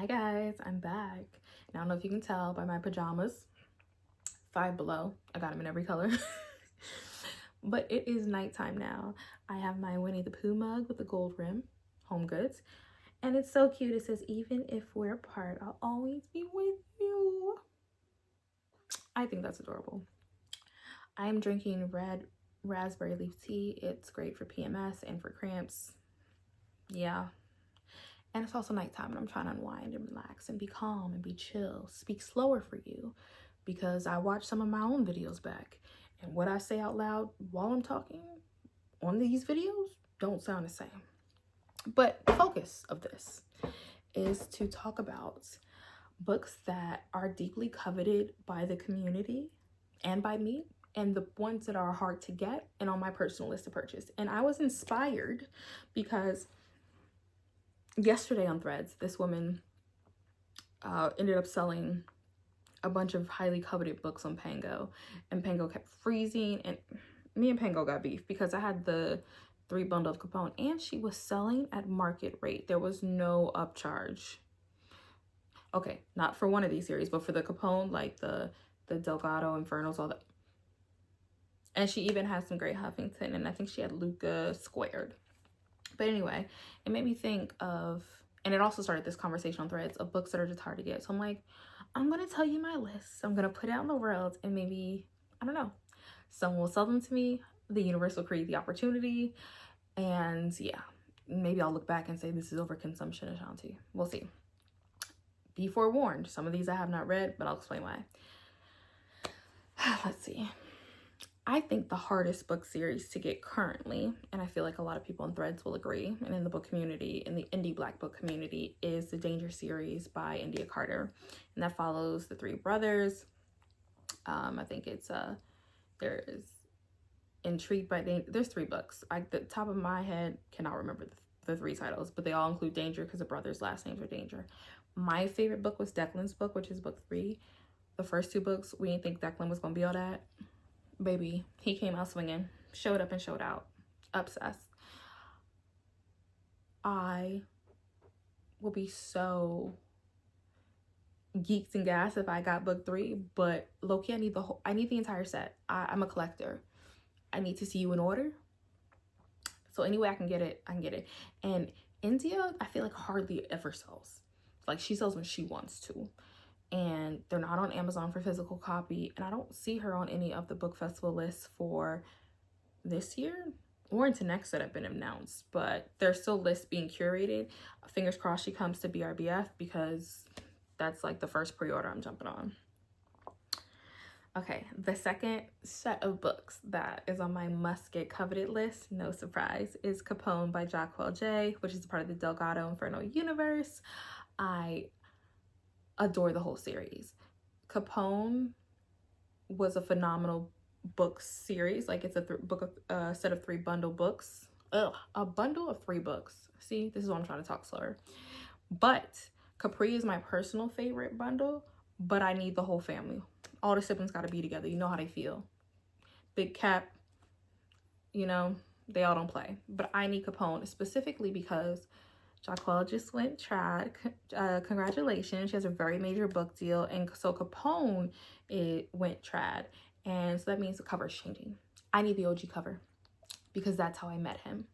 Hi guys, I'm back. And I don't know if you can tell by my pajamas. Five Below. I got them in every color. But it is nighttime now. I have my Winnie the Pooh mug with the gold rim, Home Goods. And it's so cute. It says, even if we're apart, I'll always be with you. I think that's adorable. I am drinking red raspberry leaf tea. It's great for PMS and for cramps. Yeah. And it's also nighttime and I'm trying to unwind and relax and be calm and be chill. Speak slower for you because I watched some of my own videos back. And what I say out loud while I'm talking on these videos don't sound the same. But the focus of this is to talk about books that are deeply coveted by the community and by me, and the ones that are hard to get and on my personal list to purchase. And I was inspired because yesterday on Threads, this woman ended up selling a bunch of highly coveted books on Pango, and Pango kept freezing, and me and Pango got beef because I had the 3 bundle of Capone and she was selling at market rate. There was no upcharge. Okay, not for one of these series, but for the Capone, like the Delgado, Infernos, all that. And she even had some great Huffington, and I think she had Luca Squared. But anyway, it made me think of, and it also started this conversation on Threads of books that are just hard to get. So I'm like, I'm going to tell you my list. I'm going to put it out in the world, and maybe, I don't know, someone will sell them to me. The universe will create the opportunity. And yeah, maybe I'll look back and say this is overconsumption, Ashanti. We'll see. Be forewarned. Some of these I have not read, but I'll explain why. Let's see. I think the hardest book series to get currently, and I feel like a lot of people on Threads will agree, and in the book community, in the indie Black book community, is the Danger series by Endiya Carter. And that follows the 3 brothers. I think it's, there's Intrigued by Danger. There's 3 books. The top of my head cannot remember the 3 titles, but they all include Danger because the brothers' last names are Danger. My favorite book was Declan's book, which is book 3. The first 2 books, we didn't think Declan was going to be all that. Baby, he came out swinging, showed up and showed out. Obsessed. I will be so geeked and gassed if I got book 3, but low-key, I need the entire set. I'm a collector. I need to see you in order. So any way I can get it, I can get it. And Endiya, I feel like hardly ever sells. Like, she sells when she wants to. And they're not on Amazon for physical copy, and I don't see her on any of the book festival lists for this year or into next that have been announced, but there's still lists being curated. Fingers crossed she comes to BRBF because that's like the first pre-order I'm jumping on. Okay, the second set of books that is on my must get coveted list, no surprise, is Capone by Jahquel J, which is part of the Delgado Inferno universe. I adore the whole series. Capone was a phenomenal book series. Like, it's a set of 3 bundle books. A bundle of 3 books. See, this is why I'm trying to talk slower. But Capri is my personal favorite bundle, but I need the whole family. All the siblings got to be together. You know how they feel. Big Cap, you know, they all don't play. But I need Capone specifically because Jahquel just went trad. Congratulations. She has a very major book deal. And so Capone, it went trad. And so that means the cover is changing. I need the OG cover because that's how I met him.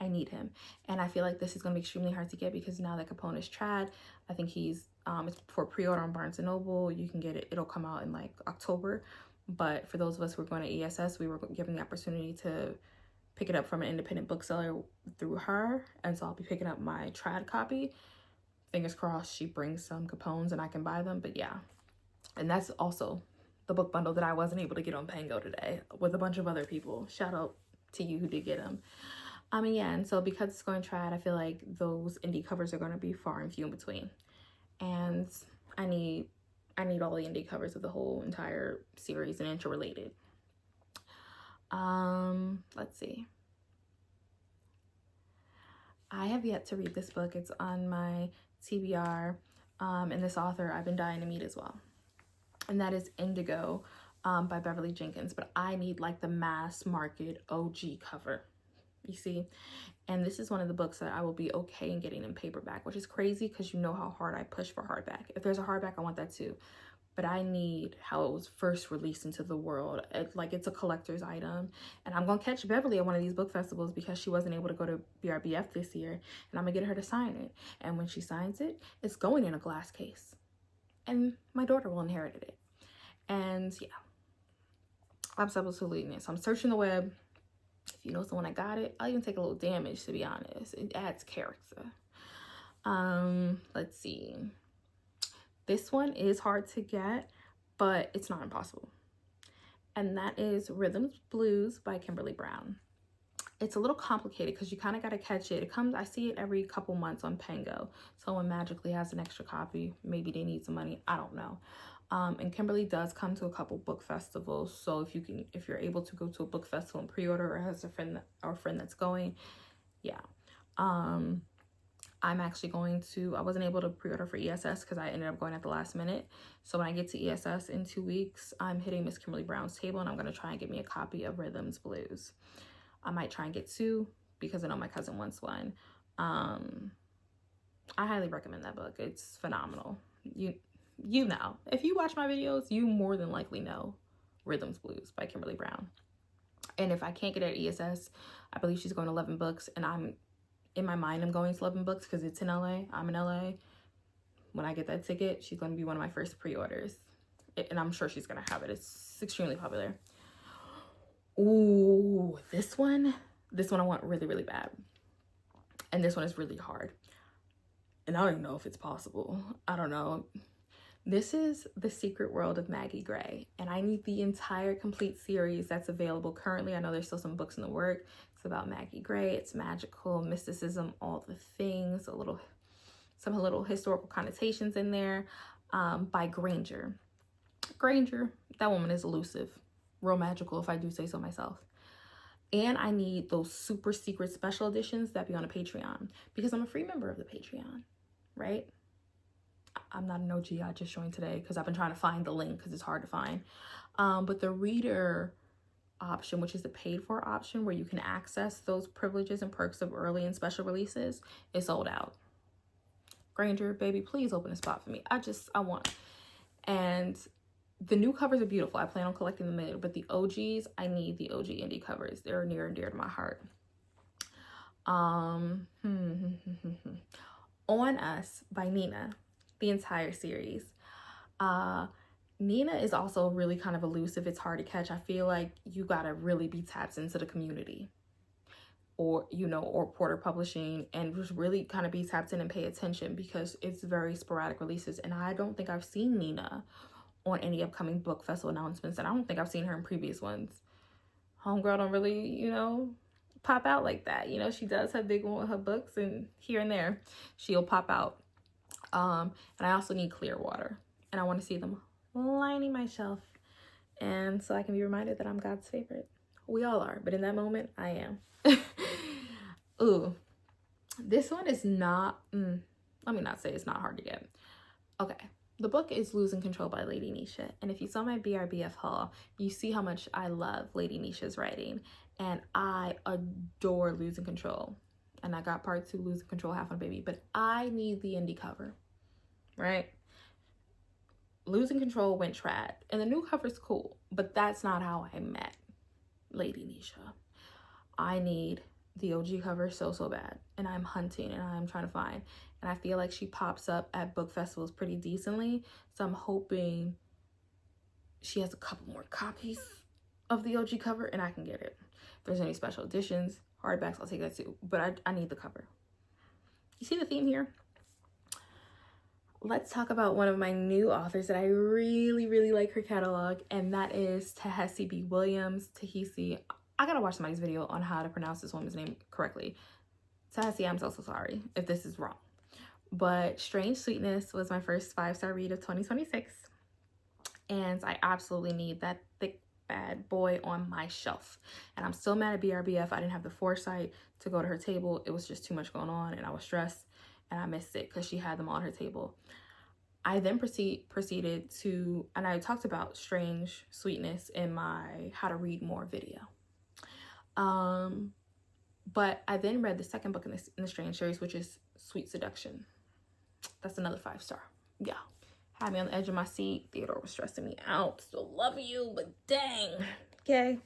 I need him. And I feel like this is going to be extremely hard to get because now that Capone is trad, I think he's, it's for pre-order on Barnes & Noble. You can get it. It'll come out in like October. But for those of us who are going to ESS, we were given the opportunity to pick it up from an independent bookseller through her, and so I'll be picking up my trad copy. Fingers crossed she brings some Capones and I can buy them. But yeah, and that's also the book bundle that I wasn't able to get on Pango today with a bunch of other people. Shout out to you who did get them. Yeah, and so because it's going trad, I feel like those indie covers are going to be far and few in between, and I need all the indie covers of the whole entire series and interrelated. Let's see. I have yet to read this book. It's on my TBR, and this author I've been dying to meet as well. And that is Indigo by Beverly Jenkins. But I need like the mass market OG cover. you see. And this is one of the books that I will be okay in getting in paperback, which is crazy because you know how hard I push for hardback. If there's a hardback, I want that too. But I need how it was first released into the world. It's a collector's item. And I'm going to catch Beverly at one of these book festivals because she wasn't able to go to BRBF this year. And I'm going to get her to sign it. And when she signs it, it's going in a glass case. And my daughter will inherit it. And yeah, absolutely. So I'm searching the web. If you know someone that got it, I'll even take a little damage, to be honest. It adds character. Let's see. This one is hard to get, but it's not impossible. And that is Rhythms Blues by Kimberly Brown. It's a little complicated because you kind of got to catch it. I see it every couple months on Pango. Someone magically has an extra copy. Maybe they need some money. I don't know. And Kimberly does come to a couple book festivals. So if you're able to go to a book festival and pre-order, or has a friend that's going, yeah. I'm actually going to, I wasn't able to pre-order for ESS because I ended up going at the last minute. So when I get to ESS in 2 weeks, I'm hitting Miss Kimberly Brown's table and I'm going to try and get me a copy of Rhythms Blues. I might try and get 2 because I know my cousin wants one. I highly recommend that book. It's phenomenal. You know, if you watch my videos, you more than likely know Rhythms Blues by Kimberly Brown. And if I can't get it at ESS, I believe she's going to 11 Books, and in my mind, I'm going to 11 Books because it's in LA. I'm in LA. When I get that ticket, she's going to be one of my first pre-orders. And I'm sure she's going to have it. It's extremely popular. Ooh, this one I want really, really bad. And this one is really hard. And I don't even know if it's possible. I don't know. This is The Secret World of Maggie Gray. And I need the entire complete series that's available currently. I know there's still some books in the work. It's about Maggie Gray. It's magical, mysticism, all the things, some little historical connotations in there, by Granger. Granger, that woman is elusive, real magical if I do say so myself. And I need those super secret special editions that be on a Patreon because I'm a free member of the Patreon, right? I'm not an OG, I just joined today because I've been trying to find the link because it's hard to find. But the reader option, which is the paid for option where you can access those privileges and perks of early and special releases, is sold out. Granger, baby, please open a spot for me. I want. And the new covers are beautiful. I plan on collecting them later, but the OGs, I need the OG indie covers. They're near and dear to my heart. On Us by Nina, the entire series. Nina is also really kind of elusive. It's hard to catch. I feel like you gotta really be tapped into the community or Porter Publishing, and just really kind of be tapped in and pay attention because it's very sporadic releases. And I don't think I've seen Nina on any upcoming book festival announcements, and I don't think I've seen her in previous ones. Homegirl don't really, pop out like that. She does have big one with her books, and here and there she'll pop out. And I also need Clearwater, and I want to see them lining my shelf, and so I can be reminded that I'm God's favorite. We all are, but in that moment I am. Ooh, this one is not let me not say it's not hard to get. Okay, the book is Losing Control by Lady Nesha, and if you saw my BRBF haul, you see how much I love Lady Nesha's writing, and I adore Losing Control. And I got part 2, Losing Control, Half on Baby, but I need the indie cover, right? Losing Control went trad, and the new cover's cool, but that's not how I met Lady Nesha. I need the OG cover so bad, and I'm hunting and I'm trying to find, and I feel like she pops up at book festivals pretty decently, so I'm hoping she has a couple more copies of the OG cover and I can get it. If there's any special editions, hardbacks, I'll take that too, but I need the cover. You see the theme here? Let's talk about one of my new authors that I really like her catalog, and that is Taahesi B. Williams. Taahesi, I gotta watch somebody's video on how to pronounce this woman's name correctly. Taahesi, I'm so sorry if this is wrong. But Strange Sweetness was my first 5-star read of 2026, and I absolutely need that thick bad boy on my shelf. And I'm still mad at BRBF. I didn't have the foresight to go to her table. It was just too much going on and I was stressed and I missed it because she had them on her table. I then proceeded to, and I talked about Strange Sweetness in my How to Read More video. But I then read the second book in the Strange series, which is Sweet Seduction. That's another 5-star. Yeah. Had me on the edge of my seat. Theodore was stressing me out. Still love you, but dang. Okay.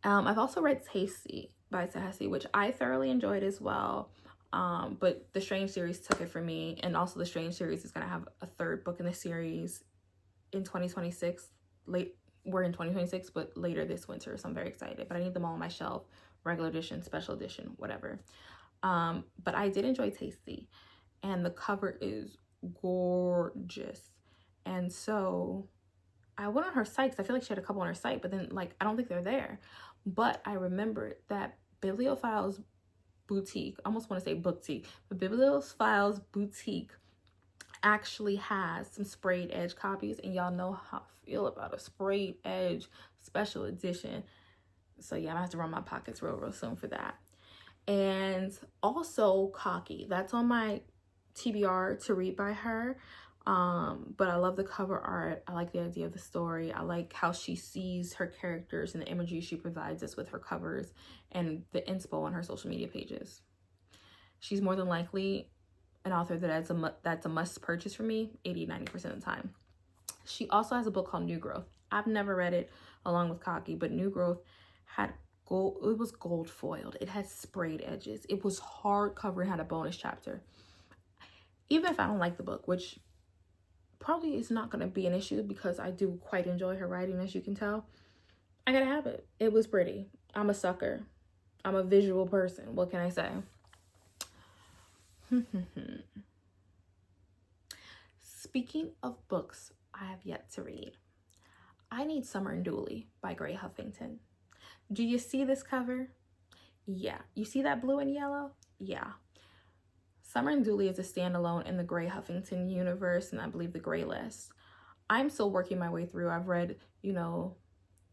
I've also read Taahesi by Taahesi, which I thoroughly enjoyed as well. But the Strange series took it for me. And also the Strange series is going to have a third book in the series in 2026. We're in 2026, but later this winter. So I'm very excited. But I need them all on my shelf. Regular edition, special edition, whatever. But I did enjoy Taahesi. And the cover is gorgeous. And so I went on her site because I feel like she had a couple on her site, but then like I don't think they're there. But I remembered that Bibliophiles Boutique, I almost want to say boutique, but Bibliophiles Boutique actually has some sprayed edge copies, and y'all know how I feel about a sprayed edge special edition. So yeah, I'm gonna have to run my pockets real soon for that. And also Cocky, that's on my TBR to read by her. But I love the cover art. I like the idea of the story. I like how she sees her characters and the imagery she provides us with her covers and the inspo on her social media pages. She's more than likely an author that's a must purchase for me 80-90% of the time. She also has a book called New Growth. I've never read it along with Cocky, but New Growth had gold. It was gold foiled. It had sprayed edges. It was hardcover and had a bonus chapter. Even if I don't like the book, which probably is not going to be an issue because I do quite enjoy her writing, as you can tell, I gotta have it. It was pretty. I'm a sucker. I'm a visual person. What can I say? Speaking of books I have yet to read, I Need Summer and Dooley by Gray Huffington. Do you see this cover? Yeah. You see that blue and yellow? Yeah. Summer and Dooley is a standalone in the Gray Huffington universe, and I believe the Gray list. I'm still working my way through. I've read,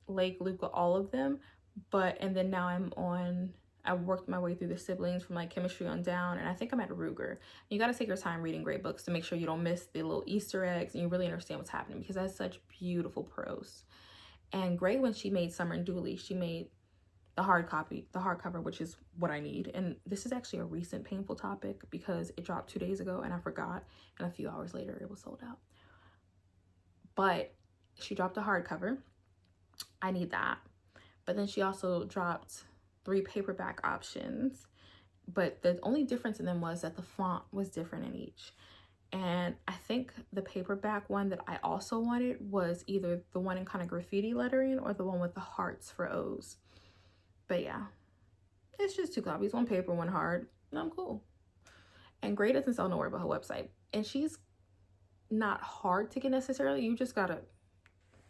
Lake, Luca, all of them, and then now I've worked my way through the siblings from like chemistry on down, and I think I'm at Ruger. You got to take your time reading great books to make sure you don't miss the little Easter eggs and you really understand what's happening, because that's such beautiful prose. And Gray, when she made Summer and Dooley, she made the hardcover, which is what I need. And this is actually a recent painful topic because it dropped 2 days ago and I forgot, and a few hours later it was sold out. But she dropped a hardcover. I need that. But then she also dropped 3 paperback options, but the only difference in them was that the font was different in each. And I think the paperback one that I also wanted was either the one in kind of graffiti lettering or the one with the hearts for O's. But yeah, it's just 2 copies, one paper, one hard, and I'm cool. And Gray doesn't sell nowhere but her website. And she's not hard to get necessarily. You just gotta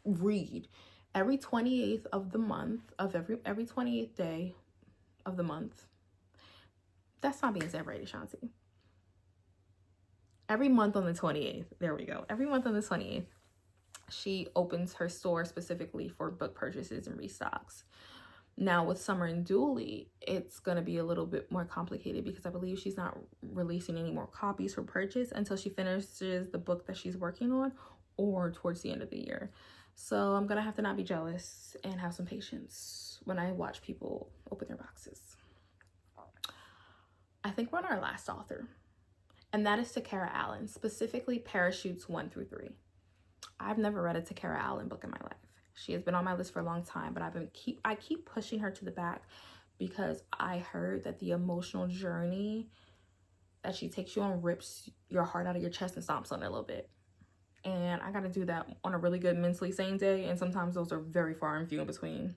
read. Every 28th of the month, of every 28th day of the month. That's not being said right, Ashanti. Every month on the 28th, there we go. Every month on the 28th, she opens her store specifically for book purchases and restocks. Now with Summer and Dooley, it's going to be a little bit more complicated because I believe she's not releasing any more copies for purchase until she finishes the book that she's working on or towards the end of the year. So I'm going to have to not be jealous and have some patience when I watch people open their boxes. I think we're on our last author, and that is Takerra Allen, specifically Parachutes 1 through 3. I've never read a Takerra Allen book in my life. She has been on my list for a long time, but I keep pushing her to the back because I heard that the emotional journey that she takes you on rips your heart out of your chest and stomps on it a little bit. And I got to do that on a really good mentally sane day, and sometimes those are very far and few in between.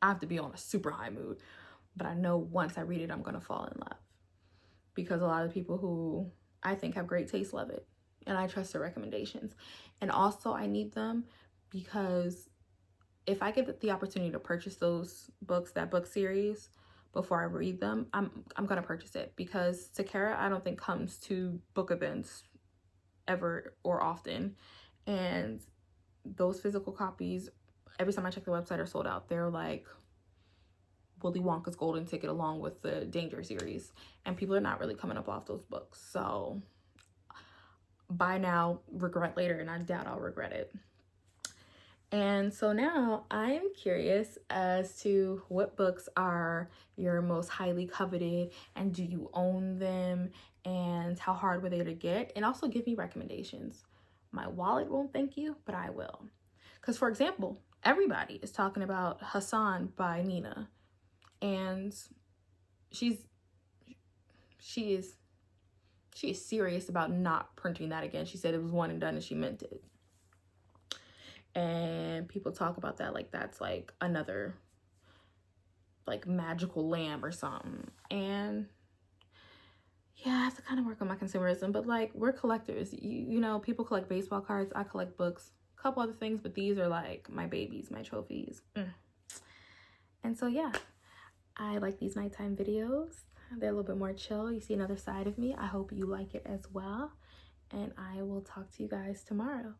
I have to be on a super high mood, but I know once I read it, I'm going to fall in love because a lot of people who I think have great taste love it, and I trust their recommendations. And also I need them because if I get the opportunity to purchase those books, that book series, before I read them, I'm going to purchase it, because Takerra, I don't think, comes to book events ever or often. And those physical copies, every time I check the website, are sold out. They're like Willy Wonka's golden ticket along with the Danger series. And people are not really coming up off those books. So buy now, regret later, and I doubt I'll regret it. And so now I'm curious as to what books are your most highly coveted, and do you own them, and how hard were they to get? And also give me recommendations. My wallet won't thank you, but I will. Because, for example, everybody is talking about Hassan by Nina, and she is serious about not printing that again. She said it was one and done and she meant it. And people talk about that like that's like another like magical lamb or something. And yeah, I have to kind of work on my consumerism, but like we're collectors. You know, people collect baseball cards. I collect books, a couple other things, but these are like my babies, my trophies. And so yeah, I like these nighttime videos. They're a little bit more chill. You see another side of me. I hope you like it as well. And I will talk to you guys tomorrow.